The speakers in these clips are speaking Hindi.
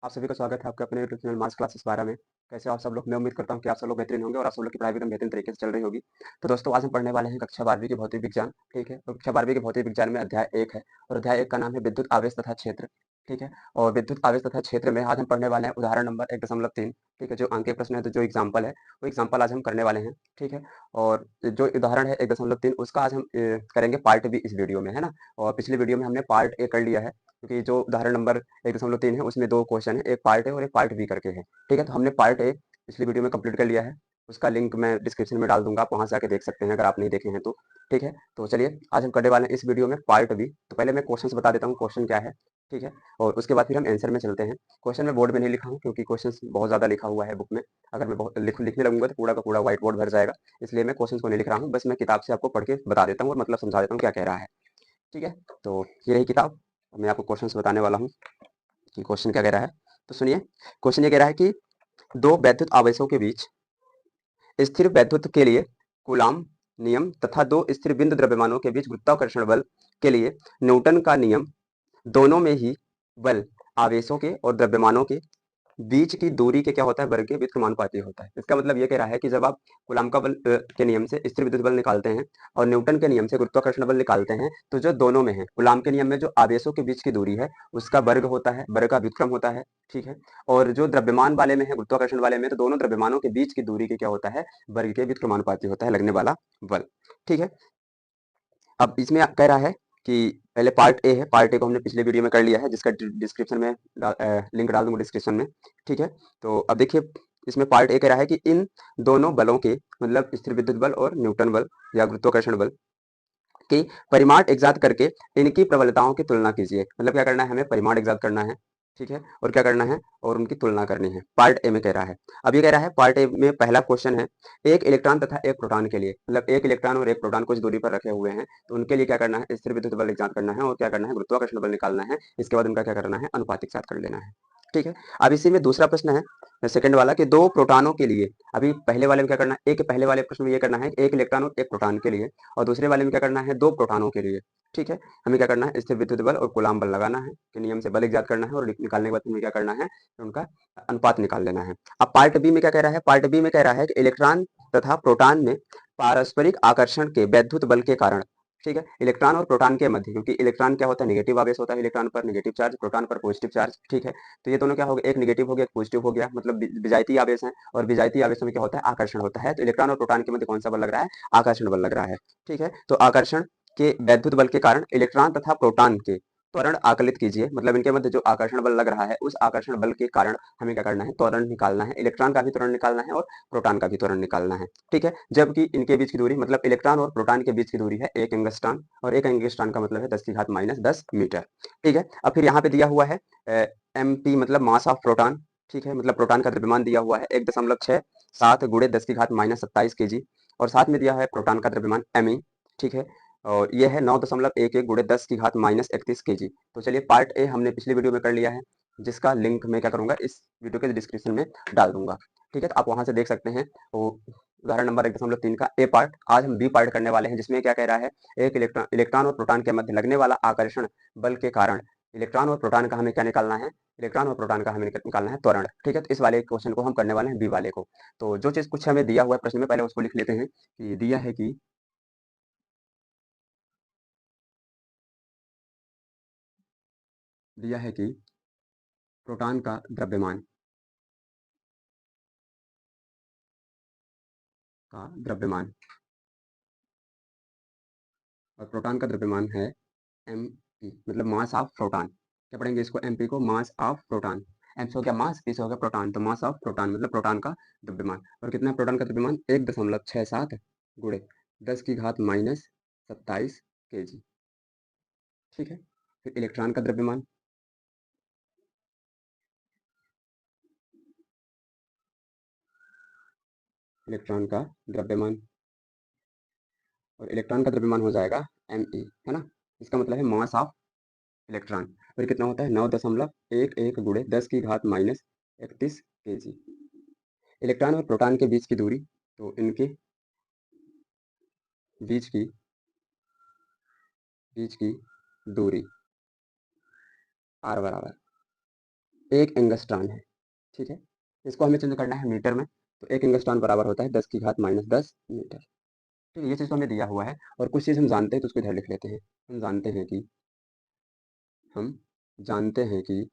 आप सभी का स्वागत है आपके अपने यूट्यूब चैनल मार्क्स क्लासेस 12 में। कैसे हो आप सब लोग? मैं उम्मीद करता हूँ कि आप सब लोग बेहतरीन होंगे और आप सब लोग की पढ़ाई भी एकदम बेहतरीन तरीके से चल रही होगी। तो दोस्तों आज हम पढ़ने वाले हैं कक्षा 12वीं की भौतिक विज्ञान, ठीक है? और कक्षा 12वीं के भौतिक विज्ञान में अध्याय 1 है और अध्याय 1 का नाम है विद्युत आवेश तथा क्षेत्र, ठीक है? और विद्युत आवेश तथा क्षेत्र में आज हम पढ़ने वाले हैं उदाहरण नंबर 1.3, ठीक है? जो अंक के प्रश्न है, तो जो एग्जाम्पल है, वो एग्जाम्पल आज हम करने वाले हैं, ठीक है? और जो उदाहरण है 1.3 उसका आज हम करेंगे पार्ट बी इस वीडियो में, है ना? और पिछली वीडियो में हमने पार्ट ए कर लिया है, क्योंकि जो उदाहरण नंबर 1.3 है उसमें 2 क्वेश्चन है, एक पार्ट ए और एक पार्ट बी करके है, ठीक है? तो हमने पार्ट ए पिछली वीडियो में कंप्लीट कर लिया है, उसका लिंक मैं डिस्क्रिप्शन में डाल दूंगा, आप वहां से आके देख सकते हैं अगर आप नहीं देखे हैं तो, ठीक है? तो चलिए आज हम करने वाले हैं इस वीडियो में पार्ट बी। तो पहले मैं क्वेश्चन बता देता हूँ क्वेश्चन क्या है, ठीक है? और उसके बाद फिर हम आंसर में चलते हैं। क्वेश्चन मैं बोर्ड में नहीं लिखा हूँ क्योंकि क्वेश्चन बहुत ज्यादा लिखा हुआ है बुक में, अगर मैं लिखने लगूंगा तो पूरा का पूरा व्हाइट बोर्ड भर जाएगा, इसलिए मैं क्वेश्चन को नहीं लिख रहा हूँ, बस मैं किताब से आपको पढ़ के बता देता हूँ और मतलब समझा देता हूँ क्या कह रहा है, ठीक है? तो ये रही किताब, मैं आपको क्वेश्चन बताने वाला हूँ कि क्वेश्चन क्या कह रहा है। तो सुनिए, क्वेश्चन ये कह रहा है कि दो वैद्युत आवेशों के बीच स्थिर वैद्युत के लिए कूलाम नियम तथा दो स्थिर बिंदु द्रव्यमानों के बीच गुरुत्वाकर्षण बल के लिए न्यूटन का नियम, दोनों में ही बल आवेशों के और द्रव्यमानों के बीच की दूरी के क्या होता है, वर्ग के व्युत्क्रमानुपाती होता है। इसका मतलब ये कह रहा है कि जब आप कूलाम का बल के नियम से स्थिर विद्युत बल निकालते हैं और न्यूटन के नियम से गुरुत्वाकर्षण बल निकालते हैं, तो जो दोनों में है, कूलाम के नियम में जो आवेशों के बीच की दूरी है उसका वर्ग होता है, वर्ग का व्युत्क्रम होता है, ठीक है? और जो द्रव्यमान वाले में है, गुरुत्वाकर्षण वाले में, तो दोनों द्रव्यमानों के बीच की दूरी के क्या होता है, वर्ग के व्युत्क्रमानुपाती होता है लगने वाला बल, ठीक है? अब इसमें कह रहा है कि पहले पार्ट ए है, पार्ट ए को हमने पिछले वीडियो में कर लिया है, जिसका डिस्क्रिप्शन में लिंक डाल दूंगा डिस्क्रिप्शन में, ठीक है? तो अब देखिए, इसमें पार्ट ए कह रहा है कि इन दोनों बलों के मतलब स्थिर विद्युत बल और न्यूटन बल या गुरुत्वाकर्षण बल की परिमाण एग्जात करके इनकी प्रबलताओं की तुलना कीजिए। मतलब क्या करना है, हमें परिमाण एग्जात करना है, ठीक है? और क्या करना है, और उनकी तुलना करनी है। पार्ट ए में कह रहा है, अब ये कह रहा है पार्ट ए में पहला क्वेश्चन है, एक इलेक्ट्रॉन तथा एक प्रोटॉन के लिए, मतलब एक इलेक्ट्रॉन और एक प्रोटॉन कुछ दूरी पर रखे हुए हैं, तो उनके लिए क्या करना है, स्थिर विद्युत बल एग्जात करना है और क्या करना है, गुरुत्वाकर्षण बल निकालना है। इसके बाद उनका क्या करना है, अनुपातिक साथ कर लेना है, ठीक है? अब इसी में दूसरा प्रश्न है, सेकंड वाला, कि दो प्रोटॉनों के लिए, अभी पहले वाले में क्या करना है, एक पहले वाले प्रश्न में ये करना है एक इलेक्ट्रॉन और एक प्रोटॉन के लिए, और दूसरे वाले में क्या करना है, दो प्रोटॉनों के लिए, ठीक है? हमें क्या करना है, स्थिर विद्युत बल और कूलाम बल लगाना है, के नियम से बल ज्ञात करना है और निकालने के बाद हमें क्या करना है, उनका अनुपात निकाल लेना है। अब पार्ट बी में क्या कह रहा है, पार्ट बी में कह रहा है कि इलेक्ट्रॉन तथा प्रोटॉन में पारस्परिक आकर्षण के वैद्युत बल के कारण, ठीक है? इलेक्ट्रॉन और प्रोटॉन के मध्य, क्योंकि इलेक्ट्रॉन क्या होता है, नेगेटिव आवेश होता है इलेक्ट्रॉन पर, नेगेटिव चार्ज, प्रोटॉन पर पॉजिटिव चार्ज, ठीक है? तो ये दोनों क्या हो गया, एक नेगेटिव हो गया, एक पॉजिटिव हो गया, मतलब विजातीय आवेश है, और विजातीय आवेश में क्या होता है, आकर्षण होता है। तो इलेक्ट्रॉन और प्रोटॉन के मध्य कौन सा बल लग रहा है, आकर्षण बल लग रहा है, ठीक है? तो आकर्षण के वैद्युत बल के कारण इलेक्ट्रॉन तथा प्रोटॉन के त्वरण आकलित कीजिए। मतलब इनके मध्य जो आकर्षण बल लग रहा है, उस आकर्षण बल के कारण हमें क्या करना है, त्वरण निकालना है। इलेक्ट्रॉन का भी त्वरण निकालना है और प्रोटॉन का भी त्वरण निकालना है, ठीक है? जबकि इनके बीच की दूरी, मतलब इलेक्ट्रॉन और प्रोटॉन के बीच की दूरी है 1 एंगस्ट्रॉन, और 1 एंगस्ट्रॉन का मतलब है 10⁻⁻10 मीटर, ठीक है? अब फिर यहाँ पे दिया हुआ है MP, मतलब मास ऑफ प्रोटॉन, ठीक है? मतलब प्रोटॉन का द्रव्यमान दिया हुआ है 1.67 गुणे 10⁻27 kg, और साथ में दिया है प्रोटॉन का द्रव्यमान Me, ठीक है? और ये है 9.11 गुणे 10⁻31 kg। तो चलिए पार्ट ए हमने पिछली वीडियो में कर लिया है, जिसका लिंक मैं क्या करूंगा, इस वीडियो के डिस्क्रिप्शन में डाल दूंगा, ठीक है? तो आप वहां से देख सकते हैं। वो उदाहरण नंबर 1.3 का ए पार्ट, आज हम बी पार्ट करने वाले हैं, जिसमें क्या कह रहा है, एक इलेक्ट्रॉन इलेक्ट्रॉन और प्रोटॉन के मध्य लगने वाला आकर्षण बल के कारण इलेक्ट्रॉन और प्रोटॉन का हमें क्या निकालना है, इलेक्ट्रॉन और प्रोटॉन का हमें निकालना है त्वरण, ठीक है? तो इस वाले क्वेश्चन को हम करने वाले हैं बी वाले को। तो जो चीज कुछ हमें दिया हुआ है प्रश्न में, पहले उसको लिख लेते हैं कि दिया है कि दिया है कि प्रोटॉन का द्रव्यमान का द्रव्यमान और प्रोटॉन का द्रव्यमान है एम पी, मतलब मास ऑफ प्रोटॉन। क्या पढ़ेंगे इसको, एम पी को मास ऑफ प्रोटॉन। एम से हो गया मास, पी से हो गया प्रोटॉन, तो मास ऑफ प्रोटॉन मतलब प्रोटॉन का द्रव्यमान। और कितना है प्रोटॉन का द्रव्यमान, 1.67 गुणे 10⁻⁻27 kg, ठीक है? फिर इलेक्ट्रॉन का द्रव्यमान, इलेक्ट्रॉन का द्रव्यमान, और इलेक्ट्रॉन का द्रव्यमान हो जाएगा एम ई, है ना? इसका मतलब है मास ऑफ इलेक्ट्रॉन। फिर कितना होता है, 9.11 गुणे 10⁻31 kg। इलेक्ट्रॉन और प्रोटॉन के बीच की दूरी, तो इनके बीच की बीच की दूरी r बराबर 1 एंगस्ट्रॉन है, ठीक है? इसको हमें चेंज करना है मीटर में, तो 1 एंगस्ट्रॉन बराबर होता है 10 की घात -10 मीटर। ठीक है, ये चीज़ तो हमें दिया हुआ है और कुछ चीज़ हम जानते हैं तो उसको इधर लिख लेते हैं। हम जानते हैं कि जानते हैं कि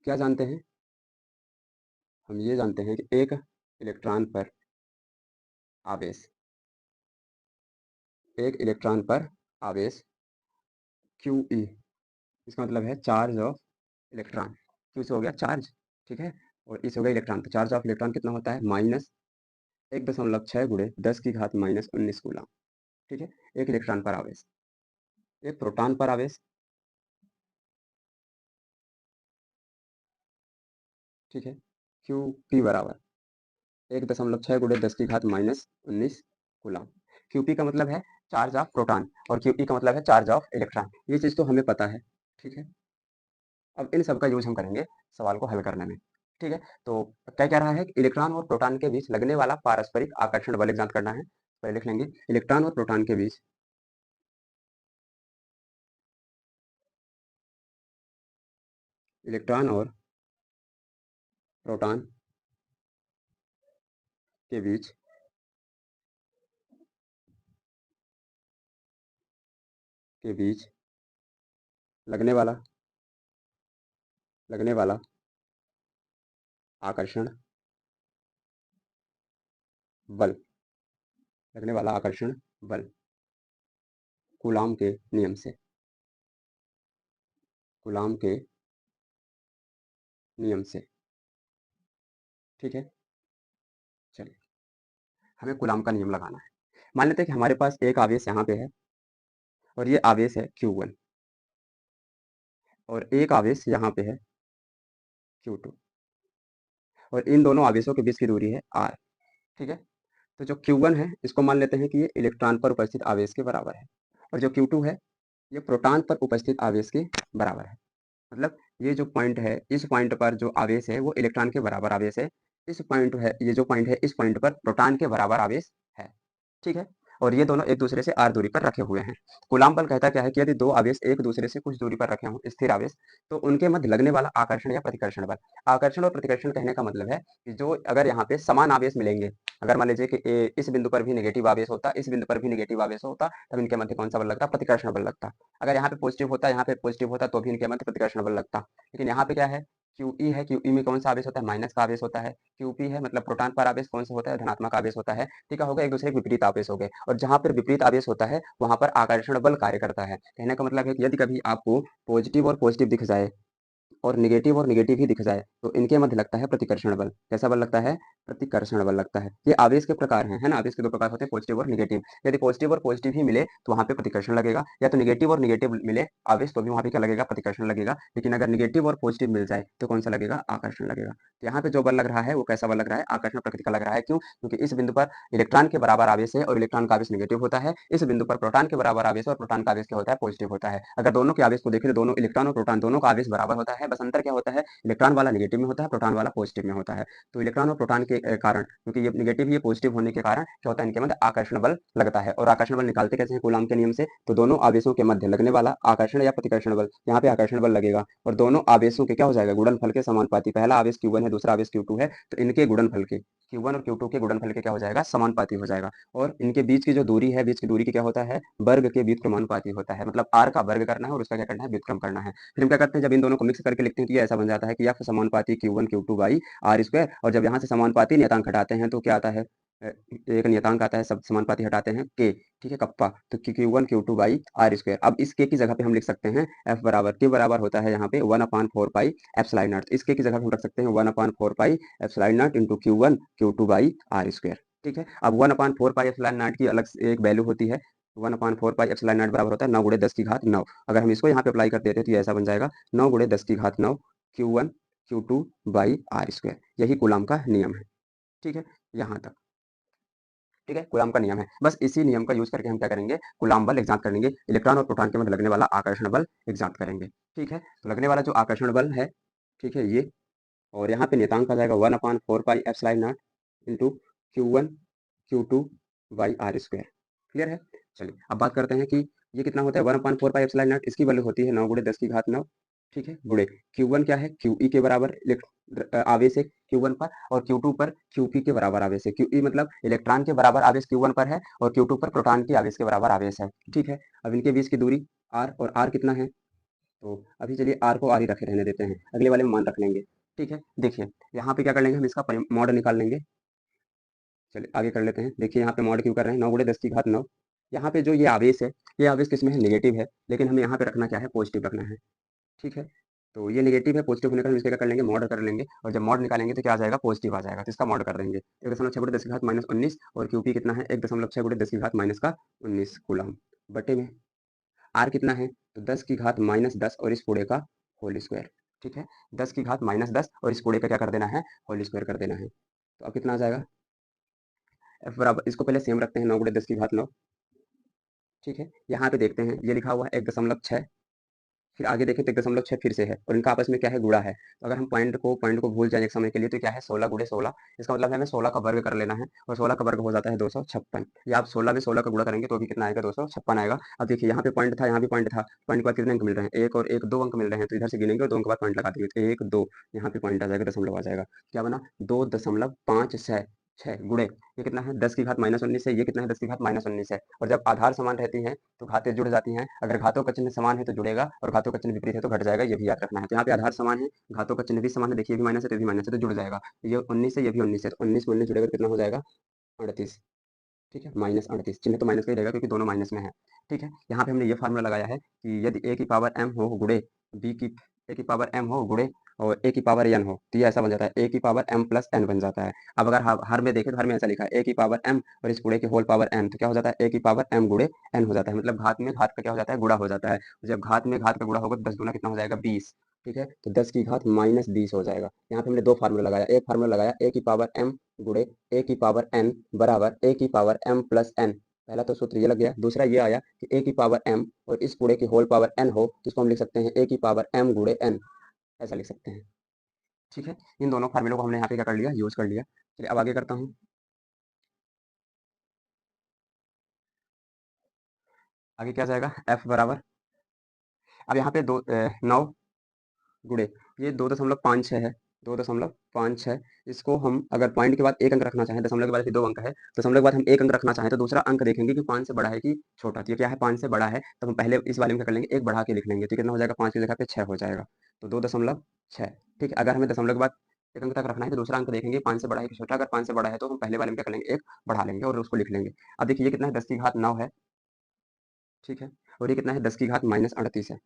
क्या जानते हैं? हम ये जानते हैं कि एक इलेक्ट्रॉन पर आवेश एक इलेक्ट्रॉन पर आवेश QE, इसका मतलब है चार्ज ऑफ इलेक्ट्रॉन। क्यू से हो गया चार्ज, ठीक है? और इस हो गया इलेक्ट्रॉन, तो चार्ज ऑफ इलेक्ट्रॉन कितना होता है? -1.6 गुणे 10 की घात -19 कूलम, ठीक है? एक इलेक्ट्रॉन पर आवेश। एक प्रोटॉन पर आवेश, ठीक है? QP बराबर 1.6 गुणे 10 की घात -19 कूलम। QP का मतलब है चार्ज ऑफ प्रोटॉन और QE का मतलब है चार्ज ऑफ इलेक्ट्रॉन। ये चीज़ तो हमें पता है, ठीक है? अब इन सब का यूज़ हम करेंगे सवाल को हल करने में, ठीक है? तो क्या कह रहा है कि इलेक्ट्रॉन और प्रोटॉन के बीच लगने वाला पारस्परिक आकर्षण बल ज्ञात करना है। पहले लिख लेंगे इलेक्ट्रॉन और प्रोटॉन के बीच इलेक्ट्रॉन और प्रोटॉन के बीच के बीच लगने वाला लगने वाला आकर्षण बल लगने वाला आकर्षण बल कूलॉम के नियम से कूलॉम के नियम से, ठीक है? चलिए, हमें कूलॉम का नियम लगाना है। मान लेते हैं कि हमारे पास एक आवेश यहाँ पे है और ये आवेश है Q1 और एक आवेश यहाँ पे है Q2 और इन दोनों आवेशों के बीच की दूरी है R, ठीक है? तो जो Q1 है इसको मान लेते हैं कि ये इलेक्ट्रॉन पर उपस्थित आवेश के बराबर है और जो Q2 है ये प्रोटॉन पर उपस्थित आवेश के बराबर है। मतलब ये जो पॉइंट है, इस पॉइंट पर जो आवेश है वो इलेक्ट्रॉन के बराबर आवेश है। इस पॉइंट है ये जो पॉइंट है, इस पॉइंट पर प्रोटॉन के बराबर आवेश है, ठीक है? और ये दोनों एक दूसरे से r दूरी पर रखे हुए हैं। कूलॉम बल कहता क्या है कि यदि दो आवेश एक दूसरे से कुछ दूरी पर रखे हों, स्थिर आवेश, तो उनके मध्य लगने वाला आकर्षण या प्रतिकर्षण बल। आकर्षण और प्रतिकर्षण कहने का मतलब है कि जो अगर यहाँ पे समान आवेश मिलेंगे, अगर मान लीजिए कि इस बिंदु पर भी नेगेटिव आवेश होता, इस बिंदु पर भी नेगेटिव आवेश होता, तब इनके मध्य कौन सा बल लगता? प्रतिकर्षण बल लगता। अगर यहाँ पे पॉजिटिव होता, यहाँ पे पॉजिटिव होता, तो भी इनके मध्य प्रतिकर्षण बल लगता। लेकिन यहाँ पे क्या है? QE है, QE में कौन सा आवेश होता है? माइनस का आवेश होता है। QP है मतलब प्रोटॉन पर आवेश कौन सा होता है? धनात्मक आवेश होता है, ठीक है? हो गए एक दूसरे के विपरीत आवेश हो गए और जहाँ पर विपरीत आवेश होता है वहां पर आकर्षण बल कार्य करता है। कहने का मतलब है कि यदि कभी आपको पॉजिटिव और पॉजिटिव दिख जाए और नेगेटिव ही दिख जाए तो इनके मध्य लगता है प्रतिकर्षण बल। कैसा बल लगता है? प्रतिकर्षण बल लगता है। ये आवेश के प्रकार हैं, है ना? आवेश के दो प्रकार होते हैं, पॉजिटिव और नेगेटिव। यदि पॉजिटिव और पॉजिटिव ही मिले तो वहां पे प्रतिकर्षण लगेगा, या तो नेगेटिव और नेगेटिव मिले आवेश तो भी वहां पे क्या लगेगा? प्रतिकर्षण लगेगा। लेकिन अगर नेगेटिव और पॉजिटिव मिल जाए तो कौन सा लगेगा? आकर्षण लगेगा। तो यहाँ पे जो बल लग रहा है वो कैसा बल लग रहा है? आकर्षण प्रकृति का लग रहा है। क्यों? क्योंकि इस बिंदु पर इलेक्ट्रॉन के बराबर आवेश है और इलेक्ट्रॉन का आवेश नेगेटिव होता है। इस बिंदु पर प्रोटॉन के बराबर आवेश है और प्रोटॉन का आवेश क्या होता है? पॉजिटिव होता है। अगर दोनों के आवेश को देखें तो दोनों इलेक्ट्रॉन और प्रोटॉन दोनों का आवेश बराबर होता है, बस अंतर क्या होता है? इलेक्ट्रॉन वाला नेगेटिव में होता है, प्रोटॉन वाला पॉजिटिव में होता है। तो इलेक्ट्रॉन और प्रोटॉन के कारण, क्योंकि ये नेगेटिव ये पॉजिटिव होने के कारण क्या होता है? इनके मध्य आकर्षण बल लगता है। और आकर्षण बल निकालते कैसे हैं? कूलॉम के नियम से। तो दोनों आवेशों के मध्य लगने वाला आकर्षण या प्रतिकर्षण बल, यहाँ पे आकर्षण बल लगेगा और दोनों आवेशों के क्या हो जाएगा? गुणनफल के समानुपाती। पहला आवेश Q1 है, दूसरा आवेश Q2 है, तो इनके गुणनफल के Q1 और Q2 के गुणनफल के क्या हो जाएगा? समानुपाती हो जाएगा। और इनके बीच की जो दूरी है, बीच की दूरी की क्या होता है? वर्ग के व्युत्क्रमानुपाती होता है। मतलब r का वर्ग करना है और उसका क्या करना है? व्युत्क्रम करना है। फिर हम क्या करते हैं? जब इन दोनों को मिक्स करके लिखते हैं तो ये ऐसा बन जाता है कि f समानुपाती Q1 Q2 by r square, और जब यहाँ से समानुपाती नियतांक हटाते हैं तो क्या आता है? एक नियतांक आता है, सब समानुपाती हटाते हैं k, ठीक है? कप्पा, तो Q1 Q2 by r square. अब इस k की जगह पे हम लिख सकते हैं f बराबर, k बराबर होता है यहाँ पे 1/4 पाई एप्सिलॉन नॉट। इस k की जगह पे हम रख सकते हैं 1/4 pi epsilon not into Q1 Q2 by r square, ठीक है? अब 1/4 पाई एप्सिलॉन नॉट की अलग से एक वैल्यू होती है। 1/4 पाई एप्सिलॉन नॉट बराबर होता है 9 गुणे 10 की घात 9। अगर हम इसको यहाँ पे अप्लाई कर देते हैं तो ये ऐसा बन जाएगा 9 गुणे 10 की घात 9 Q1 Q2 by r square. यही कूलॉम का नियम है, ठीक है? यहाँ तक, ठीक है? कूलॉम का नियम है। बस इसी नियम का यूज करके हम क्या करेंगे? कूलॉम बल ज्ञात करेंगे। इलेक्ट्रॉन और प्रोटॉन के मध्य लगने वाला आकर्षण बल ज्ञात करेंगे, ठीक है? तो लगने वाला जो आकर्षण बल है, ठीक है, ये, और यहाँ पे नियतांक आ जाएगा 1/4 pi epsilon not into Q1 Q2 by r square. Clear है? चलिए अब बात करते हैं कि ये कितना होता है 1/4 पाई एप्सिलॉन नॉट, इसकी वैल्यू होती है 9 गुणे 10 की घात 9, ठीक है, गुणे Q1 क्या है, QE के बराबर आवेश है Q1 पर, और Q2 पर QP के बराबर आवेश है। QE मतलब इलेक्ट्रॉन के बराबर आवेश Q1 पर है, और Q2 पर प्रोटॉन के आवेश के बराबर आवेश है, ठीक है। अब इनके बीच की दूरी r, और r कितना है, तो अभी चलिए r को r ही रखे रहने देते हैं, अगले वाले में मान रख लेंगे, ठीक है। देखिए यहाँ पे क्या कर लेंगे, हम इसका मॉड निकाल लेंगे। चलिए आगे कर लेते हैं। देखिए यहाँ पे मॉड क्यों कर रहे हैं, 9 गुणे 10 की घात 9। यहाँ पे जो ये आवेश है, ये आवेश किसमें है, नेगेटिव है, लेकिन हमें यहाँ पे रखना क्या है, पॉजिटिव रखना है, ठीक है। तो ये नेगेटिव है, पॉजिटिव होने का हम इसका क्या कर लेंगे, मॉड कर लेंगे, और जब मॉड निकालेंगे तो क्या आ जाएगा, पॉजिटिव आ जाएगा, तो इसका मॉड कर देंगे। 1.6 गुणे 10 की घात -19, और क्यूपी कितना है, 1.6 गुणे 10 की घात -19 कूलम, बटे में आर कितना है, तो 10 की घात -10 और इस पूरे का होल स्क्वायर, ठीक है। 10 की घात -10 और इस पूरे का क्या कर देना है, होल स्क्वायर कर देना है। तो अब कितना आ जाएगा, एफ बराबर, इसको पहले सेम रखते हैं, 9 गुणे 10 की घात 9, ठीक है। यहाँ पे देखते हैं, ये लिखा हुआ है 1.6, फिर आगे देखें तो 1.6 फिर से है, और इनका आपस में क्या है, गुणा है। तो अगर हम पॉइंट को भूल जाए एक समय के लिए, तो क्या है 16 गुणे 16, इसका मतलब है हमें 16 का वर्ग कर लेना है, और 16 का वर्ग हो जाता है 256। या आप 16 में 16 का गुणा करेंगे तो भी कितना आएगा, 256 आएगा। अब देखिए यहाँ पे पॉइंट था, यहाँ भी पॉइंट था, पॉइंट के बाद कितने अंक मिल रहे हैं, एक और एक 2 अंक मिल रहे हैं, तो इधर से गिनेंगे और 2 अंक के बाद पॉइंट लगा देंगे, तो 1 2, यहाँ पे पॉइंट आ जाएगा, दशमलव आ जाएगा, क्या बना 2.56 गुणे, ये कितना है 10 की घात -19 है, ये कितना है 10 की घात -19 है। और जब आधार समान रहती हैं तो घातें जुड़ जाती हैं, अगर घातों का चिन्ह समान है तो जुड़ेगा, और घातों का चिन्ह विपरीत है तो घट जाएगा, ये भी याद रखना है। तो यहाँ पे आधार समान है, घातों का चिन्ह भी समान है, देखिए ये भी माइनस है तो ये भी माइनस है, तो जुड़ जाएगा। ये 19 है, ये भी 19 है, तो 19 में 19 जुड़ेगा तो कितना हो जाएगा, 38, ठीक है, -38, चिन्ह तो माइनस का ही रहेगा क्योंकि दोनों माइनस में है, ठीक है। यहाँ पे हमने ये फार्मूला लगाया है कि यदि a की पावर m हो गुणे b की a की पावर m हो गुणे और a की पावर n हो, तो ये ऐसा बन जाता है a की पावर m प्लस n बन जाता है। अब अगर हर में देखें तो हर में ऐसा लिखा है a की पावर m और इस गुणे की होल पावर n, तो क्या हो जाता है a की पावर m गुणे n हो जाता है, मतलब घात में घात का क्या हो जाता है, गुणा हो जाता है। जब घात में घात का गुणा होगा तो 10 गुना कितना हो जाएगा, 20, ठीक है। तो 10 की घात -20 हो जाएगा। यहाँ पे हमने दो फार्मूला लगाया, एक फार्मूला लगाया a की पावर m गुणे a की पावर n बराबर a की पावर m प्लस n, पहला तो सूत्र ये लग गया। दूसरा ये आया कि a की पावर m और इस पूरे की होल पावर n हो, तो इसको हम लिख सकते हैं a की पावर m गुणे n, ऐसा लिख सकते हैं, ठीक है। इन दोनों फार्मूलों को हमने यहाँ पे क्या कर लिया, यूज कर लिया। चलिए अब आगे करता हूँ। आगे क्या जाएगा, f बराबर, अब यहाँ पे 9 गुणे ये 2.56 है, 2.56, इसको हम अगर पॉइंट के बाद एक अंक रखना चाहें, दशमलव के बाद फिर 2 अंक है, दशमलव के बाद हम एक अंक रखना चाहें तो दूसरा अंक देखेंगे कि 5 से बड़ा है कि छोटा। तो ये क्या है, 5 से बड़ा है, तो हम पहले इस वाले में क्या कर लेंगे, एक बढ़ा के लिख लेंगे, तो कितना हो जाएगा, 5 की जगह पे 6 हो जाएगा, तो 2.6, ठीक है। अगर हमें दशमलव के बाद एक अंक तक रखना है तो दूसरा अंक देखेंगे 5 से बड़ा है कि छोटा, अगर 5 से बड़ा है तो हम पहले वाले में क्या कर लेंगे, एक बढ़ा लेंगे और उसको लिख लेंगे। अब देखिए ये कितना है, 10 की घात 9 है, ठीक है, और ये कितना है, 10 की घात -38 है।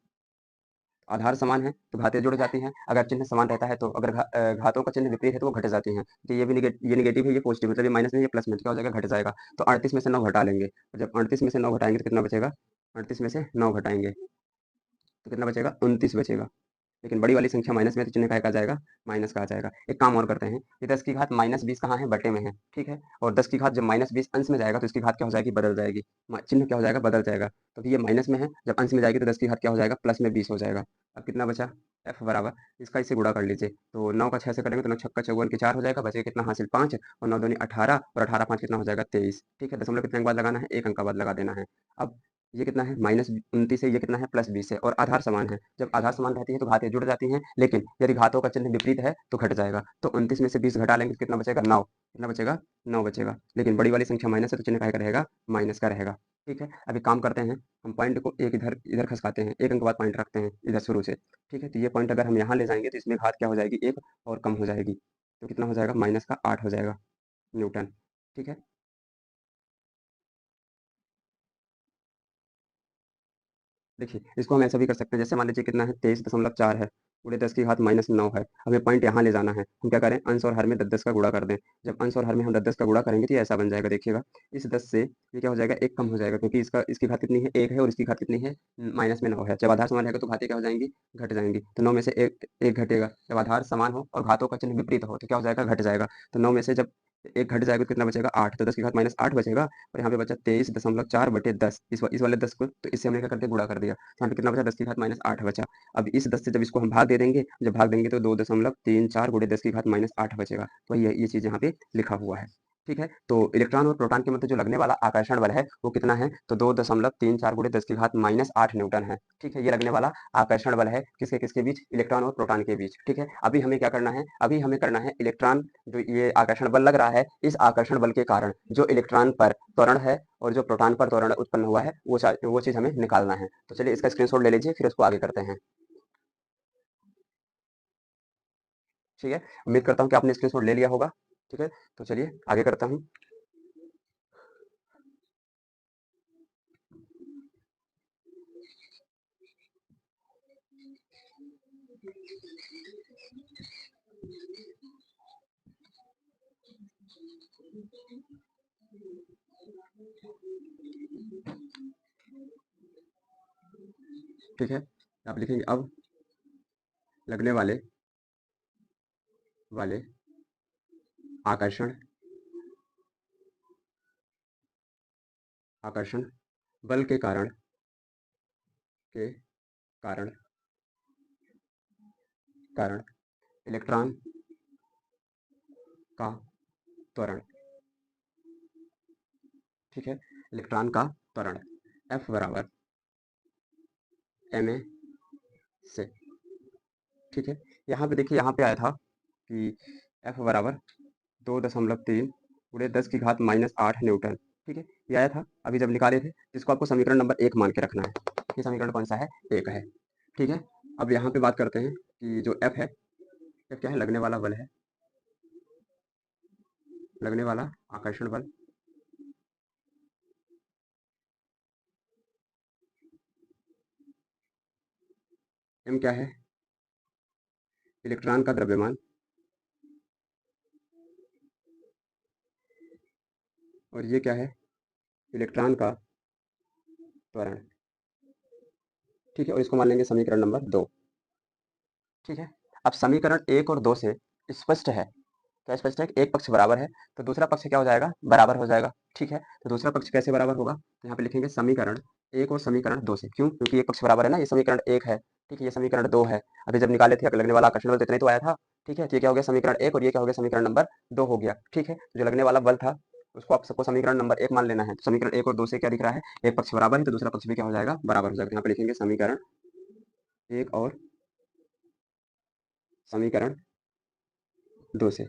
आधार समान है तो घातें जुड़ जाती हैं, अगर चिन्ह समान रहता है तो अगर घातों का चिन्ह विपरीत है तो वो घट जाती हैं। तो ये भी ये नेगेटिव है, ये पॉजिटिव, मतलब ये माइनस में, ये प्लस में, तो क्या हो जाएगा, घट जाएगा। तो 38 में से 9 घटा लेंगे, और जब 38 में से 9 घटाएंगे तो कितना बचेगा, 38 में से 9 घटाएंगे तो कितना बचेगा, 29 बचेगा। लेकिन बड़ी वाली संख्या माइनस में, तो चिन्ह का आ जाएगा, माइनस का आ जाएगा। एक काम और करते हैं, ये 10 की घात -20 कहाँ है, बटे में है, ठीक है। और 10 की घात जब -20 अंश में जाएगा तो इसकी घात क्या हो जाएगी, बदल जाएगी, चिन्ह क्या हो जाएगा, बदल जाएगा। तो ये माइनस में है, जब अंश में जाएगी तो 10 की घात क्या हो जाएगा, प्लस में 20 हो जाएगा। अब कितना बचा, f बराबर, इसका इससे गुणा कर लीजिए, तो 9 का 6 से करेंगे तो 9 छक्का चौवन के 4 हो जाएगा, बचे कितना हासिल 5, और 9 दूनी 18, और 18 5 कितना हो जाएगा, 23, ठीक है। दशमलव कितने के बाद लगाना है, एक अंक का बाद लगा देना है। अब ये कितना है, -29 है, ये कितना है, +20 है, और आधार समान है। जब आधार समान रहती है तो घातें जुड़ जाती हैं, लेकिन यदि घातों का चिन्ह विपरीत है तो घट जाएगा। तो 29 में से 20 घटा लेंगे तो कितना बचेगा, 9, कितना बचेगा, 9 बचेगा। लेकिन बड़ी वाली संख्या माइनस है तो चिन्ह का रहेगा, माइनस का रहेगा, ठीक है। अभी काम करते हैं, हम पॉइंट को एक इधर इधर खसकाते हैं, एक अंक बाद पॉइंट रखते हैं इधर शुरू से, ठीक है। तो ये पॉइंट अगर हम यहाँ ले जाएंगे तो इसमें घात क्या हो जाएगी, एक और कम हो जाएगी, तो कितना हो जाएगा, -8 हो जाएगा न्यूटन, ठीक है। देखिए, इसको हम ऐसा भी कर सकते हैं, जैसे मान लीजिए कितना है, 23.4 है, गुणे 10 की घात -9 है। हमें पॉइंट यहाँ ले जाना है, हम क्या करें, अंश और हर में 10-10 का गुणा कर दें। जब अंश और हर में हम 10-10 का गुणा करेंगे तो ये ऐसा बन जाएगा, देखिएगा, इस 10 से ये क्या हो जाएगा, एक कम हो जाएगा, क्योंकि इसकी घात कितनी है, 1 है, और इसकी घात कितनी है, माइनस में 9 है। जब आधार समान रहेगा तो घातें क्या हो जाएंगी, घट जाएंगी। तो 9 में से एक घटेगा, जब आधार समान हो और घातों का चिन्ह विपरीत हो तो क्या हो जाएगा, घट जाएगा। तो 9 में से जब एक घट जाएगा तो कितना बचेगा, 8, तो 10 की घात -8 बचेगा, और यहाँ पे बचा 23.4 बटे 10, इस वाले 10 को तो इससे हमने क्या कर दिया, गुणा कर दिया, तो यहाँ पे कितना बचा, 10 की घात -8 बचा। अब इस 10 से जब इसको हम भाग दे देंगे, जब भाग देंगे तो 2.34 गुणे 10 की घात -8 बचेगा। तो ये चीज़ यहाँ पे लिखा हुआ है। ठीक है, तो इलेक्ट्रॉन और प्रोटॉन के मध्य जो लगने वाला आकर्षण बल है वो कितना है, तो 2.34 गुणे 10 की घात -8 न्यूटन है। ठीक है, ये लगने वाला आकर्षण बल है किसके किसके बीच, इलेक्ट्रॉन और प्रोटॉन के बीच। ठीक है, अभी हमें क्या करना है, अभी हमें करना है इलेक्ट्रॉन जो ये आकर्षण बल लग रहा है, इस आकर्षण बल के कारण जो इलेक्ट्रॉन पर त्वरण है और जो प्रोटॉन पर त्वरण उत्पन्न हुआ है वो चीज हमें निकालना है। तो चलिए इसका स्क्रीनशॉट ले लीजिए, फिर उसको आगे करते हैं। ठीक है, उम्मीद करता हूँ कि आपने स्क्रीनशॉट ले लिया होगा। ठीक है, तो चलिए आगे करता हूँ। ठीक है, आप लिखेंगे अब लगने वाले वाले आकर्षण आकर्षण बल के के कारण कारण इलेक्ट्रॉन का त्वरण। ठीक है, इलेक्ट्रॉन का त्वरण F बराबर ma से। ठीक है, यहाँ पे देखिए, यहाँ पे आया था कि F बराबर 2.3 गुणे 10 की घात -8 न्यूटन। ठीक है, ये आया था अभी जब निकाले थे, जिसको आपको समीकरण नंबर 1 मान के रखना है। ये समीकरण कौन सा है, 1 है। ठीक है, अब यहाँ पे बात करते हैं कि जो F है, F क्या है, लगने वाला बल है, लगने वाला आकर्षण बल। m क्या है, इलेक्ट्रॉन का द्रव्यमान, और ये क्या है, इलेक्ट्रॉन का त्वरण। ठीक है, और इसको मान लेंगे समीकरण नंबर 2। ठीक है, अब समीकरण 1 और 2 से स्पष्ट है, क्या स्पष्ट है कि एक पक्ष बराबर है तो दूसरा पक्ष क्या हो जाएगा, बराबर हो जाएगा। ठीक है, तो दूसरा पक्ष कैसे बराबर होगा, तो यहाँ पे लिखेंगे समीकरण 1 और समीकरण 2 से। क्यों, क्योंकि एक पक्ष बराबर है ना, ये समीकरण 1 है। ठीक है, ये समीकरण 2 है। अभी जब निकाले थे लगने वाला आकर्षण बल तो इतना ही तो आया था। ठीक है, तो ये क्या हो गया, समीकरण 1, और ये क्या हो गया, समीकरण नंबर 2 हो गया। ठीक है, जो लगने वाला बल था उसको आप सबको समीकरण नंबर 1 मान लेना है। तो समीकरण 1 और 2 से क्या दिख रहा है, एक पक्ष बराबर है तो दूसरा पक्ष भी क्या हो जाएगा, बराबर हो जाएगा। तो यहाँ पे लिखेंगे समीकरण 1 और समीकरण 2 से।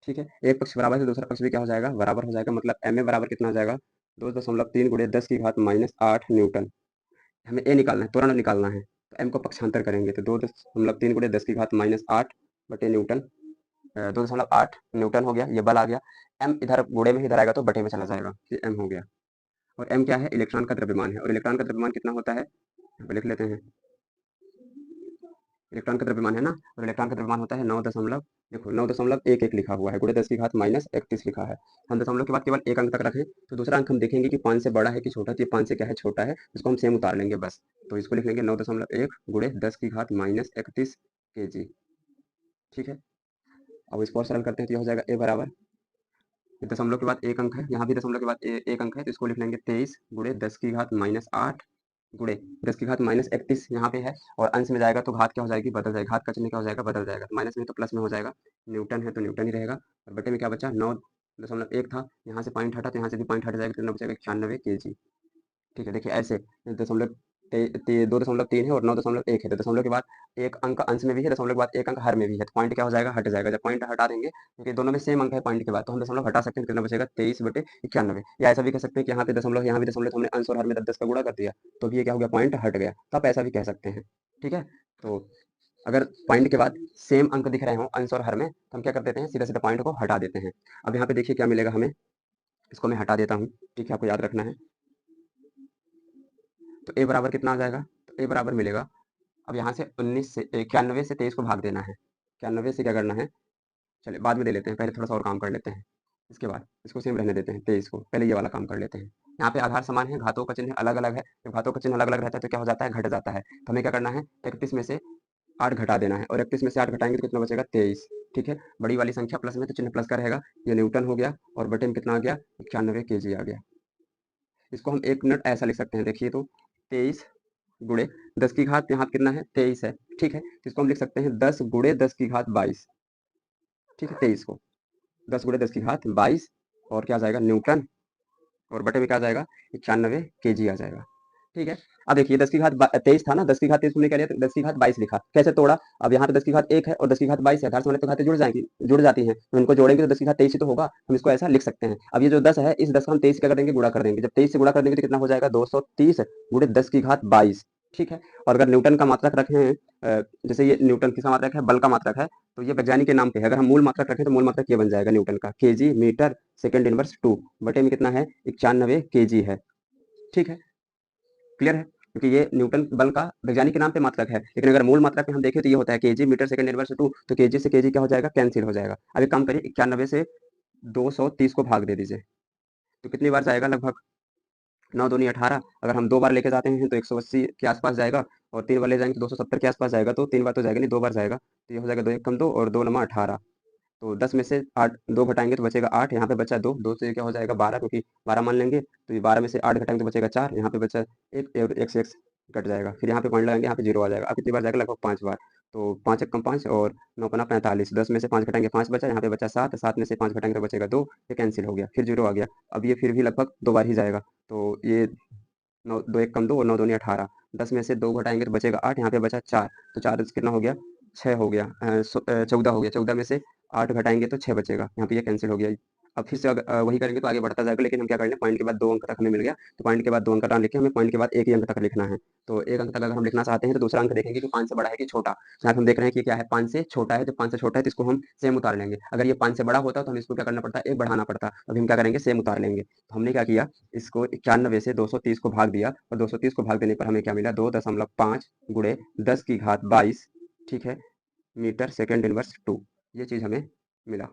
ठीक है, एक पक्ष बराबर है तो दूसरा पक्ष भी क्या हो जाएगा, बराबर हो जाएगा। मतलब एम ए बराबर कितना हो जाएगा, 2.3 गुणे 10 की घात -8 न्यूटन। हमें ए निकालना है, त्वरण निकालना है, तो एम को पक्षांतर करेंगे तो 2.3 गुणे 10 की घात -8 बटे न्यूटन, 2.8 न्यूटन हो गया, ये बल आ गया। एम इधर गुणे में इधर आएगा तो बटे में चला जाएगा, ये एम हो गया। और एम क्या है, इलेक्ट्रॉन का द्रव्यमान है, और इलेक्ट्रॉन का द्रव्यमान कितना होता है, यहाँ पे लिख लेते हैं। इलेक्ट्रॉन का द्रव्यमान है ना, और इलेक्ट्रॉन का द्रव्यमान होता है 9 दशमलव, देखो 9.11 लिखा हुआ है, गुणे 10 की घात -31 लिखा है। हम दशमलव के बाद केवल एक अंक तक रखें तो दूसरा अंक हम देखेंगे कि 5 से बड़ा है कि छोटा, तो ये 5 से क्या है, छोटा है, इसको हम सेम उतार लेंगे बस। तो इसको लिख लेंगे 9.1 गुणे 10 की घात -31 kg। ठीक है, अब इसको और सरल करते हैं तो ये हो जाएगा ए बराबर, दशमलव के बाद एक अंक है, यहाँ भी दशमलव के बाद एक अंक है, तो इसको लिख लेंगे 23 गुणे 10 की घात -8 गुणे 10 की घात -31 यहाँ पे है, और अंश में जाएगा तो घात क्या हो जाएगी, बदल जाएगा, घात का चिन्ह क्या हो जाएगा, बदल जाएगा। तो माइनस में तो प्लस में हो जाएगा, न्यूटन है तो न्यूटन ही रहेगा, और बटे में क्या बचा, 9.1 था, यहाँ से पॉइंट हटा तो यहाँ से भी पॉइंट हट जाएगा, कितना बचेगा, 91 kg। ठीक है, देखिए ऐसे दशमलव 2.3 है और 9.1 है, तो दशमलव के बाद एक अंक अंश में भी है, दशमलव के बाद एक अंक हर में भी है, तो पॉइंट क्या हो जाएगा, हट जाएगा। जब पॉइंट हटा देंगे क्योंकि दोनों में सेम अंक है पॉइंट के बाद, तो हम दशमलव हटा सकते हैं, कितना बचेगा, 23/91। या ऐसा भी कह सकते हैं कि यहाँ पे दशमलव, यहाँ भी दशमलव, तो हमने अंश और हर में 10 का गुणा कर दिया तो भी ये क्या हो गया, पॉइंट हट गया, तो आप ऐसा भी कह सकते हैं। ठीक है, तो अगर पॉइंट के बाद सेम अंक दिख रहे हो अंश और हर में, तो हम क्या कर देते हैं, सीधा सीधा पॉइंट को हटा देते हैं। अब यहाँ पे देखिए क्या मिलेगा हमें, इसको मैं हटा देता हूँ। ठीक है, आपको याद रखना है, तो ए बराबर कितना आ जाएगा, तो ए बराबर मिलेगा, अब यहाँ से 91 से 23 को भाग देना है। 91 से क्या करना है, चलिए बाद में दे लेते हैं, पहले थोड़ा सा और काम कर लेते हैं, इसके बाद इसको सेम रहने देते हैं, 23 को, पहले ये वाला काम कर लेते हैं। यहाँ पे आधार समान है, घातों का चिन्ह अलग अलग है, जब घातों का चिन्ह अलग अलग रहता है तो क्या हो जाता है, घट जाता है। तो हमें क्या करना है, 31 में से 8 घटा देना है, और 31 में से 8 घटाएंगे तो कितना बचेगा, 23। ठीक है, बड़ी वाली संख्या प्लस में तो चिन्ह प्लस का रहेगा, ये न्यूटन हो गया, और बटे में कितना आ गया, 91 kg आ गया। इसको हम 1 मिनट ऐसा लिख सकते हैं, देखिए तो 23 गुणे 10 की घात, यहाँ कितना है, 23 है। ठीक है, तो इसको हम लिख सकते हैं 10 गुणे 10 की घात 22। ठीक है, 23 को 10 गुणे 10 की घात 22 और क्या आ जाएगा न्यूटन और बटे में क्या आ जाएगा 91 केजी आ जाएगा। ठीक है। अब देखिए 10 की घात 23 था ना, 10 की घात 23 हमने क्या लिया, तो 10 की घात 22 लिखा, कैसे तोड़ा, अब यहाँ पे 10 की घात 1 है और 10 की घात 22 है, आधार से तो घातें जुड़ जाएंगी, जुड़ जाती हैं, तो इनको जोड़ेंगे तो 10 की घात 23 ही तो होगा, हम इसको ऐसा लिख सकते हैं। अब ये जो 10 है, इस 10 का हम 23 क्या कर देंगे, गुणा कर देंगे, जब 23 से गुणा कर देंगे तो कितना हो जाएगा 230 गुणे 10 की घात 22। ठीक है। और अगर न्यूटन का मात्रक रखें, जैसे ये न्यूटन किसका मात्रक है, बल का मात्रक है, तो ये वैज्ञानिक के नाम पे है, अगर हम मूल मात्रक रखें तो मूल मात्रक ये बन जाएगा न्यूटन का, केजी मीटर सेकंड इनवर्स 2 बटे में कितना है 91 केजी है। ठीक है, क्लियर है, क्योंकि ये न्यूटन बल का वैज्ञानिक के नाम पे मात्रक है, लेकिन अगर मूल मात्रक में हम देखें तो ये होता है केजी मीटर सेकंड इनवर्स 2, तो केजी से केजी क्या हो जाएगा, कैंसिल हो जाएगा। अब एक काम करिए, 91 से 230 को भाग दे दीजिए, तो कितनी बार जाएगा, लगभग 9 दूनी 18, अगर हम 2 बार लेके जाते हैं तो 180 के आसपास जाएगा, और 3 बार ले जाएंगे तो 270 के आसपास जाएगा, तो 3 बार तो जाएगा नहीं, 2 बार जाएगा, तो ये हो जाएगा 2 एक कम 2 और 2 नमा 18, तो 10 में से 8 2 घटाएंगे तो बचेगा 8, यहाँ पे बचा 2, 2 से क्या हो जाएगा 12, क्योंकि 12 मान लेंगे, तो ये 12 में से 8 घटाएंगे तो बचेगा 4, यहाँ पे बचा 1 और 1 से 1 कट जाएगा, फिर यहाँ पे पॉइंट लगाएंगे, यहाँ पे 0 आ जाएगा। अब कितनी बार जाएगा, लगभग 5 बार, तो 5 एक कम 5 और 9 पना 45, 10 में से 5 घटाएंगे 5 बचा, यहाँ पे बचा 7, 7 में से 5 घटाएंगे तो बचेगा 2, ये कैंसिल हो गया, फिर 0 आ गया। अब ये फिर भी लगभग 2 बार ही जाएगा, तो ये 9 2 एक कम 2 और 9 दूनी 18, 10 में से 2 घटाएंगे तो बचेगा 8, यहाँ पे बचा 4, तो 4 कितना हो गया 6 हो गया, 14 हो गया, 14 में से 8 घटाएंगे तो 6 बचेगा, यहाँ पे ये कैंसिल हो गया। अब फिर से वही करेंगे तो आगे बढ़ता जाएगा, लेकिन हम क्या कर रहे हैं, पॉइंट के बाद 2 अंक तक हमें मिल गया, तो पॉइंट के बाद 2 अंक ना लिख के हमें पॉइंट के बाद एक ही अंक तक लिखना है, तो एक अंक तक अगर हम लिखना चाहते हैं तो दूसरा अंक देखेंगे कि 5 से बड़ा है कि छोटा, यहाँ पे हम देख रहे हैं कि क्या है 5 से छोटा है, जब 5 से छोटा है तो इसको हम सेम उतार लेंगे, अगर ये 5 से बड़ा होता तो हम इसको क्या करना पड़ता है, एक बढ़ाना पड़ता, अभी हम क्या करेंगे सेम उतार लेंगे, तो हमने क्या किया, इसको 91 से 230 को भाग दिया, और 230 को भाग देने पर हमें क्या मिला, 2.5 गुणे 10 की घात 22, ठीक है, मीटर सेकंड इनवर्स 2, ये चीज हमें मिला।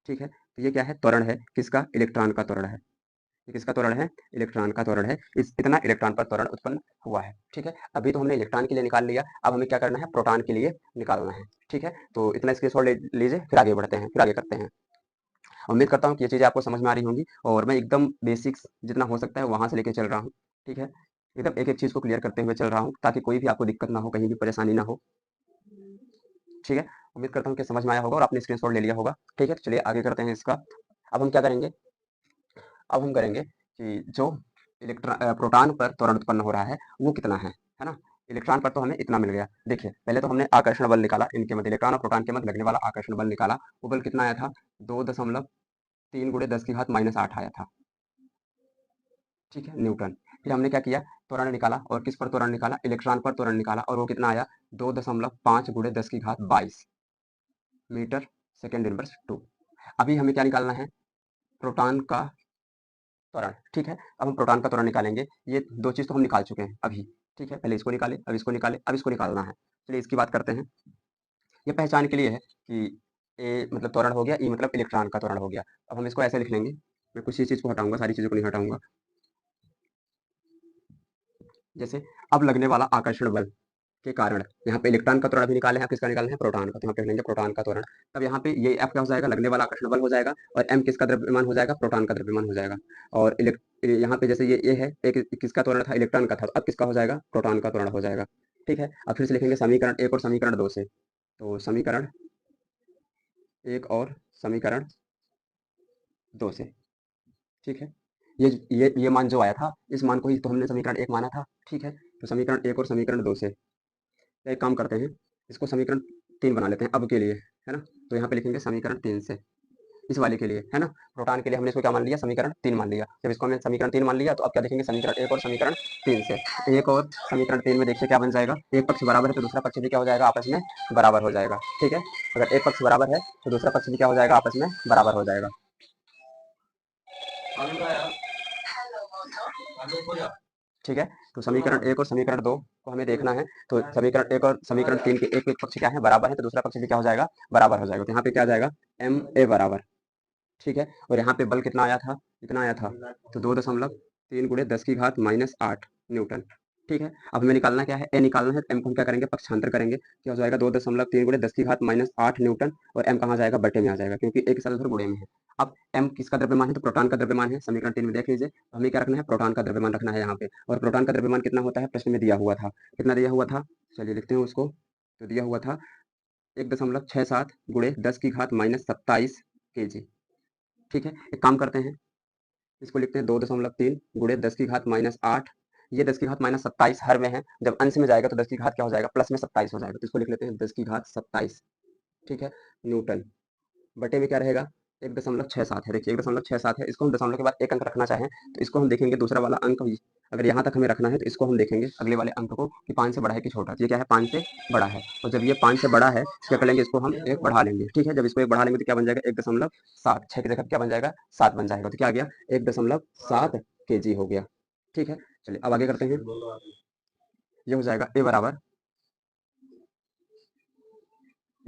ठीक है, तो ये क्या है, त्वरण है, किसका, इलेक्ट्रॉन का त्वरण है, ये किसका त्वरण है, इलेक्ट्रॉन का त्वरण है, इस इतना इलेक्ट्रॉन पर त्वरण उत्पन्न हुआ है। ठीक है, अभी तो हमने इलेक्ट्रॉन के लिए निकाल लिया, अब हमें क्या करना है, प्रोटॉन के लिए निकालना है। ठीक है, तो इतना स्क्रीनशॉट ले लीजिए, फिर आगे बढ़ते हैं, फिर आगे करते हैं। उम्मीद करता हूँ कि ये चीज़ें आपको समझ में आ रही होंगी, और मैं एकदम बेसिक्स जितना हो सकता है वहाँ से लेके चल रहा हूँ। ठीक है, एकदम एक-एक चीज़ को क्लियर करते हुए चल रहा हूँ, ताकि कोई भी आपको दिक्कत ना हो, कहीं भी परेशानी ना हो। ठीक है, उम्मीद करता हूँ कि समझ में आया होगा और आपने स्क्रीनशॉट ले लिया होगा। ठीक है, तो चलिए आगे करते हैं इसका। अब हम क्या करेंगे, अब हम करेंगे कि जो प्रोटॉन पर त्वरण उत्पन्न हो रहा है वो कितना है ना? इलेक्ट्रॉन पर तो हमें इतना मिल गया। देखिए, पहले तो हमने आकर्षण बल निकाला, इनके मध्य इलेक्ट्रॉन और प्रोटॉन के मध्य लगने वाला आकर्षण बल निकाला। वो बल कितना आया था, 2.3 गुणे 10 की घात -8 आया था। ठीक है, न्यूटन। फिर हमने क्या किया, त्वरण निकाला, और किस पर त्वरण निकाला, इलेक्ट्रॉन पर त्वरण निकाला, और वो कितना आया, 2.5 गुणे 10 की घात 22 मीटर सेकंड इनवर्स 2। अभी हमें क्या निकालना है, प्रोटॉन का त्वरण। ठीक है, अब हम प्रोटॉन का त्वरण निकालेंगे, ये दो चीज तो हम निकाल चुके हैं अभी। ठीक है, पहले इसको निकाले, अब इसको निकाले, अब इसको निकालना है। चलिए इसकी बात करते हैं। ये पहचान के लिए है कि ए मतलब त्वरण हो गया, ई मतलब इलेक्ट्रॉन का त्वरण हो गया। अब हम इसको ऐसे लिख लेंगे, मैं कुछ ही चीज को हटाऊंगा, सारी चीजों को नहीं हटाऊंगा। जैसे अब लगने वाला आकर्षण बल के कारण यहाँ पे इलेक्ट्रॉन का त्वरण भी निकाले हैं, किसका निकालना है, प्रोटॉन का, तो यहाँ पे लेंगे प्रोटॉन का त्वरण। तब यहाँ पे ये एफ क्या हो जाएगा, लगने वाला आकर्षण बल हो जाएगा, और एम किसका द्रव्यमान हो जाएगा, प्रोटॉन का द्रव्यमान हो जाएगा। और यहाँ पे जैसे ये है, एक किसका त्वरण था, इलेक्ट्रॉन का था, तो अब किसका हो जाएगा, प्रोटॉन का त्वरण हो जाएगा। ठीक है, अब फिर से लिखेंगे समीकरण 1 और समीकरण 2 से, तो समीकरण 1 और समीकरण 2 से। ठीक है, ये मान जो आया था, इस मान को ही तो हमने समीकरण 1 माना था। ठीक है, तो समीकरण 1 और समीकरण 2 से एक काम करते हैं, इसको समीकरण 3 बना लेते हैं अब के लिए, है ना? तो यहाँ पे लिखेंगे समीकरण 3 से, इस वाले के लिए, है ना? प्रोटॉन के लिए हमने इसको क्या मान लिया, समीकरण 3 मान लिया। जब इसको हमने समीकरण 3 मान लिया, तो अब क्या देखेंगे, समीकरण 1 और समीकरण 3 से। 1 और समीकरण 3 में देखिए क्या बन जाएगा, एक पक्ष बराबर है तो दूसरा पक्ष भी क्या हो जाएगा, आपस में बराबर हो जाएगा। ठीक है, अगर एक पक्ष बराबर है तो दूसरा पक्ष भी क्या हो जाएगा, आपस में बराबर हो जाएगा। ठीक है, तो समीकरण 1 और समीकरण 2 को हमें देखना है, तो समीकरण 1 और समीकरण 3 के एक पक्ष क्या है, बराबर है, तो दूसरा पक्ष भी क्या हो जाएगा, बराबर हो जाएगा। तो यहाँ पे क्या आ जाएगा, एम ए बराबर। ठीक है, और यहाँ पे बल कितना आया था, कितना आया था, तो 2.3 गुणे 10 की घात -8 न्यूटन। ठीक है, अब हमें निकालना क्या है, ए निकालना है, तो एम को हम क्या करेंगे, पक्षांतर करेंगे, क्या हो जाएगा, 2.3 गुणे 10 की घात -8 न्यूटन, और एम कहाँ जाएगा, बटे में आ जाएगा, क्योंकि एक साल उधर गुणे में है। अब एम किसका द्रव्यमान है, तो प्रोटॉन का द्रव्यमान है, समीकरण 3 में देख लीजिए, तो हमें क्या रखना है, प्रोटॉन का द्रव्यमान रखना है यहाँ पे, और प्रोटॉन का द्रव्यमान कितना होता है, प्रश्न में दिया हुआ था, कितना दिया हुआ था, चलिए लिखते हैं उसको, तो दिया हुआ था 1.67 गुणे 10 की घात माइनस 27 kg। ठीक है, एक काम करते हैं, इसको लिखते हैं 2.3 गुणे 10 की घात माइनस 8। ये 10 की घात माइनस 27 हर में है, जब अंश में जाएगा तो 10 की घात क्या हो जाएगा, प्लस में 27 हो जाएगा, तो इसको लिख लेते हैं 10 की घात 27। ठीक है, न्यूटन बटे में क्या रहेगा, 1.67 है। देखिए 1.67 है, इसको हम दशमलव के बाद एक अंक रखना चाहें तो इसको हम देखेंगे दूसरा वाला अंक, अगर यहाँ तक हमें रखना है तो इसको हम देखेंगे अगले वाले अंक को कि 5 से बड़ा है कि छोटा। तो ये क्या है, 5 से बड़ा है, और जब ये 5 से बड़ा है क्या कर लेंगे, इसको हम एक बढ़ा लेंगे। ठीक है, जब इसको एक बढ़ा लेंगे तो क्या बन जाएगा, 1.7, 6 की जगह क्या बन जाएगा, 7 बन जाएगा। तो क्या आ गया, 1.7 kg हो गया। ठीक है, चलिए अब आगे करते हैं। ये हो जाएगा ए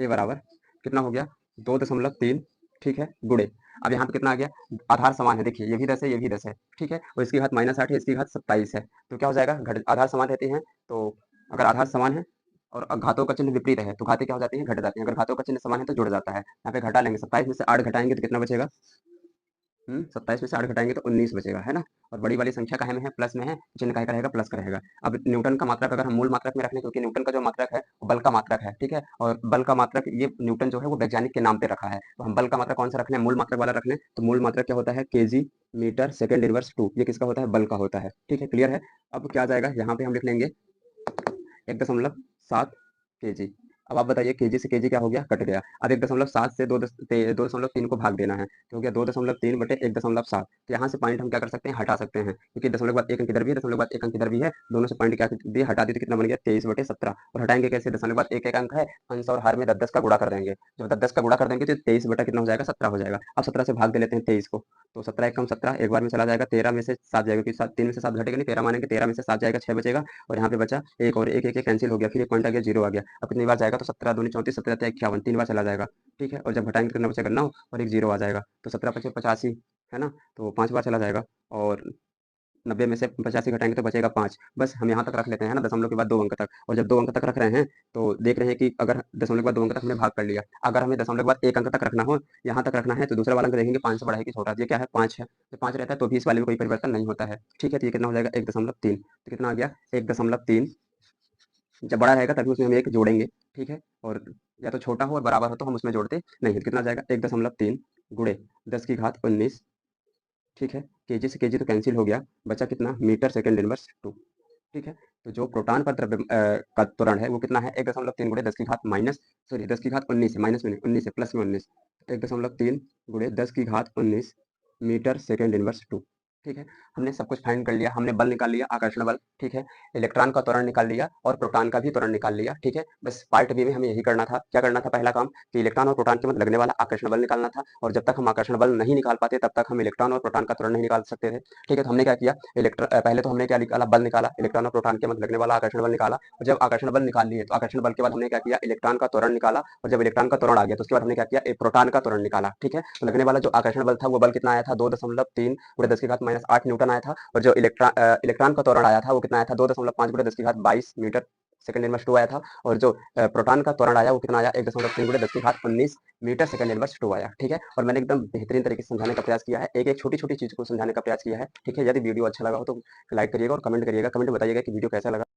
बराबर कितना हो गया, 2.3। ठीक है, गुणे, अब यहाँ पे कितना आ गया, आधार समान है, देखिए ये भी 10 है, ये भी 10 है। ठीक है, और इसकी घात माइनस 8 है, इसकी घात 27 है, तो क्या हो जाएगा, घट आधार समान रहते हैं, तो अगर आधार समान है और घातों का चिन्ह विपरीत है तो घातें क्या हो जाती हैं, घट जाती हैं। अगर घातों का चिन्ह समान है तो जुड़ जाता है। यहाँ पे घटा लेंगे, 27 में से 8 घटाएंगे तो कितना बचेगा, 27 में से 8 घटाएंगे तो 19 बचेगा, है ना। और बड़ी वाली संख्या काहे में है, प्लस में है, चिन्ह काहे का रहेगा, प्लस का रहेगा। अब न्यूटन का मात्रक अगर हम मूल मात्रक में रख लें, क्योंकि न्यूटन का जो मात्रक है वो बल का मात्रक है। ठीक है, और बल का मात्रक ये न्यूटन जो है वो वैज्ञानिक के नाम पे रखा है, तो हम बल का मात्रक कौन सा रख लें, मूल मात्रक वाला रख लें। तो मूल मात्रक क्या होता है, केजी मीटर सेकेंड इनवर्स 2, ये किसका होता है, बल का होता है। ठीक है, क्लियर है। अब क्या आ जाएगा, यहाँ पे हम लिख लेंगे 1.7 kg। अब आप बताइए, केजी से केजी क्या हो गया, कट गया। अब 1.7 से 2.3 को भाग देना है, तो हो गया 2.3 बटे 1.7। तो यहाँ से पॉइंट हम क्या कर सकते हैं, हटा सकते हैं, क्योंकि दशमलव के बाद एक अंक इधर भी है, दशमलव के बाद एक अंक इधर भी है, दोनों से पॉइंट क्या दिए, हटा दिए, तो कितना बन गया, 23/17। और हटाएंगे कैसे, दशमलव के बाद एक एक अंक है, अंश और हर में 10 का गुणा कर देंगे। जब 10 का गुणा कर देंगे तो 23 बटा कितना हो जाएगा, 17 हो जाएगा। अब 17 से भाग दे लेते हैं 23 को, तो 17 एकम 17 एक बार में चला जाएगा, 13 में से 7 जाएगा, क्योंकि 3 में से 7 घटेगा नहीं, 13 मानेंगे, 13 में से 7 जाएगा, 6 बचेगा, और यहाँ पे बचा एक, और एक एक कैंसिल हो गया, फिर एक पॉइंट आ गया, 0 आ गया। अब कितनी बार जाएगा, तो 17 दूनी 34, 17 51, 3 बार चला जाएगा। ठीक है, और जब घटाएंगे तो कितना बचेगा, 9, और एक 0 आ जाएगा, तो 17 पचे 85, है ना, तो 5 बार चला जाएगा, और 90 में से 85 घटाएंगे तो बचेगा 5। बस हम यहाँ तक रख लेते हैं ना, दशमलव के बाद 2 अंक तक। और जब 2 अंक तक रख रहे हैं तो देख रहे हैं कि अगर दशमलव के बाद 2 अंक तक हमने भाग कर लिया, अगर हमें दशमलव के बाद 1 अंक तक रखना हो, यहाँ तक रखना है, तो दूसरा वाला अंक देखेंगे 5 से बड़ा है कि छोटा। ये क्या है, 5 है, तो 5 रहता है तो भी इस वाले में कोई परिवर्तन नहीं होता है। ठीक है, तो ये कितना हो जाएगा, 1.3। तो कितना आ गया, 1.3। जब बड़ा रहेगा तभी उसमें हम एक जोड़ेंगे। ठीक है, और या तो छोटा हो और बराबर हो तो हम उसमें जोड़ते नहीं। तो कितना आ जाएगा, 1.3 गुणे 10 की घात 19। ठीक है, केजी से केजी तो कैंसिल हो गया, बचा कितना, मीटर सेकेंड इनवर्स 2। ठीक है, तो जो प्रोटॉन पर द्रव्य का त्वरण है वो कितना है, 1.3 गुणे 10 की घात माइनस, सॉरी 10 की घात 19 है, माइनस में नहीं 19 है, प्लस में 19, 1.3 गुणे 10 की घात 19 मीटर सेकेंड इनवर्स 2। ठीक है, हमने सब कुछ फाइंड कर लिया, हमने बल निकाल लिया, आकर्षण बल। ठीक है, इलेक्ट्रॉन का त्वरण निकाल लिया और प्रोटॉन का भी त्वरण निकाल लिया। ठीक है, बस पार्ट बी में हमें यही करना था। क्या करना था, पहला काम कि इलेक्ट्रॉन और प्रोटॉन के मध्य लगने वाला आकर्षण बल निकालना था, और जब तक हम आकर्षण बल नहीं निकाल पाते तब तक हम इलेक्ट्रॉन और प्रोटॉन का त्वरण नहीं निकाल सकते थे। ठीक है, तो हमने क्या किया, पहले तो हमने क्या निकाला, बल निकाला, इलेक्ट्रॉन और प्रोटॉन के मध्य लगने वाला आकर्षण बल निकाला, और जब आकर्षण बल निकाल लिए तो आकर्षण बल के बाद हमने क्या किया, इलेक्ट्रॉन का त्वरण निकाला, और जब इलेक्ट्रॉन का त्वरण आ गया तो उसके बाद हमने क्या किया, एक प्रोटॉन का त्वरण निकाला। ठीक है, तो लगने वाला जो आकर्षण बल था वो बल कितना आया था, 2.3 गुणे 10 की घात माइनस 8 न्यूटन आया था, और जो इलेक्ट्रॉन का त्वरण आया था वो कितना आया था, 2.5 गुणे 10 की घात 22 मीटर सेकंड इनवर्स 2 आया था, और जो प्रोटॉन का त्वरण आया वो कितना आया, 1.3 गुणे 10 की घात 19 मीटर सेकंड इनवर्स 2 आया। ठीक है, और मैंने एकदम बेहतरीन तरीके से समझाने का प्रयास किया है, एक एक छोटी छोटी चीज को समझाने का प्रयास किया है। ठीक है, यदि वीडियो अच्छा लगा हो तो लाइक करिएगा और कमेंट करिएगा, कमेंट में बताइएगा कि वीडियो कैसा लगा।